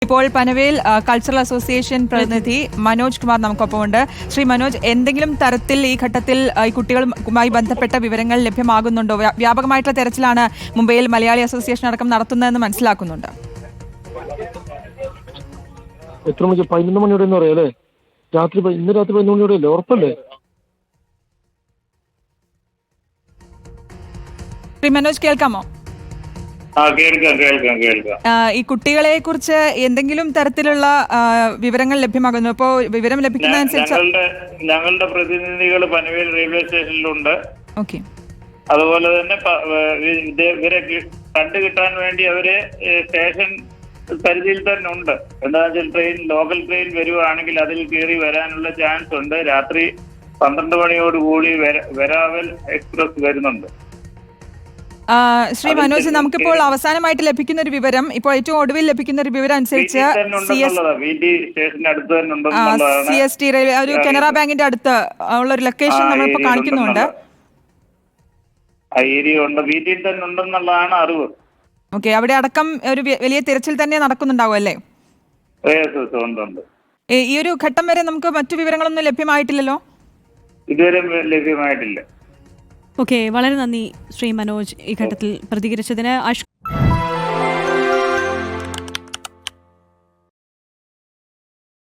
ഇപ്പോൾ Panvel cultural association പ്രതിനിധി മനോജ് കുമാർ നമുക്കൊപ്പമുണ്ട്. ശ്രീ മനോജ്, എന്തെങ്കിലും തരത്തിൽ ഈ ഘട്ടത്തിൽ ഈ കുട്ടികളുമായി ബന്ധപ്പെട്ട വിവരങ്ങൾ ലഭ്യമാകുന്നുണ്ടോ? വ്യാപകമായിട്ടുള്ള തെരച്ചിലാണ് മുംബൈയിൽ മലയാളി അസോസിയേഷൻ അടക്കം നടത്തുന്നതെന്ന് മനസ്സിലാക്കുന്നുണ്ട്. എത്ര മണി? 11 മണിയോടെ എന്ന് പറയാം അല്ലേ? ഇന്ന് രാത്രി 11 മണിയോടെ അല്ലേ? ഉറപ്പല്ലേ? ശ്രീ മനോജ്, കേൾക്കാമോ? ഈ കുട്ടികളെ കുറിച്ച് എന്തെങ്കിലും തരത്തിലുള്ള വിവരങ്ങൾ ലഭ്യമാകുന്നു? ഇപ്പോ വിവരം ലഭിക്കുന്നതനുസരിച്ച് ഞങ്ങളുടെ പ്രതിനിധികൾ പനവേൽ റെയിൽവേ സ്റ്റേഷനിലുണ്ട്. ഓക്കെ. അതുപോലെ തന്നെ ഇവരെ കണ്ടുകിട്ടാൻ വേണ്ടി അവര് സ്റ്റേഷൻ പരിധിയിൽ തന്നെ ഉണ്ട്. എന്താണെന്ന് വെച്ചാൽ ലോക്കൽ ട്രെയിൻ വരുവാണെങ്കിൽ അതിൽ കയറി വരാനുള്ള ചാൻസ് ഉണ്ട്. രാത്രി 12 മണിയോടുകൂടി വെരാവൽ എക്സ്പ്രസ് വരുന്നുണ്ട്. ശ്രീ മനോജ്, നമുക്കിപ്പോൾ അവസാനമായിട്ട് ലഭിക്കുന്ന ഒരു വിവരം, ഇപ്പോൾ ഏറ്റവും ഒടുവിൽ ലഭിക്കുന്ന ഒരു വിവരം അനുസരിച്ച് CST റെയിൽവേ ഒരു കനറ ബാങ്കിന്റെ അടുത്ത് ഉള്ള ഒരു ലൊക്കേഷൻ നമ്മളിപ്പോൾ കാണിക്കുന്നുണ്ട്. ഓക്കെ, അവിടെ അടക്കം ഒരു വലിയ തിരച്ചിൽ തന്നെ നടക്കുന്നുണ്ടാവും അല്ലേ? ഈ ഒരു ഘട്ടം വരെ നമുക്ക് മറ്റു വിവരങ്ങളൊന്നും ലഭ്യമായിട്ടില്ലല്ലോ? ഇതുവരെ ലഭ്യമായിട്ടില്ല. ഓക്കെ, വളരെ നന്ദി ശ്രീ മനോജ് ഈ ഘട്ടത്തിൽ പ്രതികരിച്ചതിന്.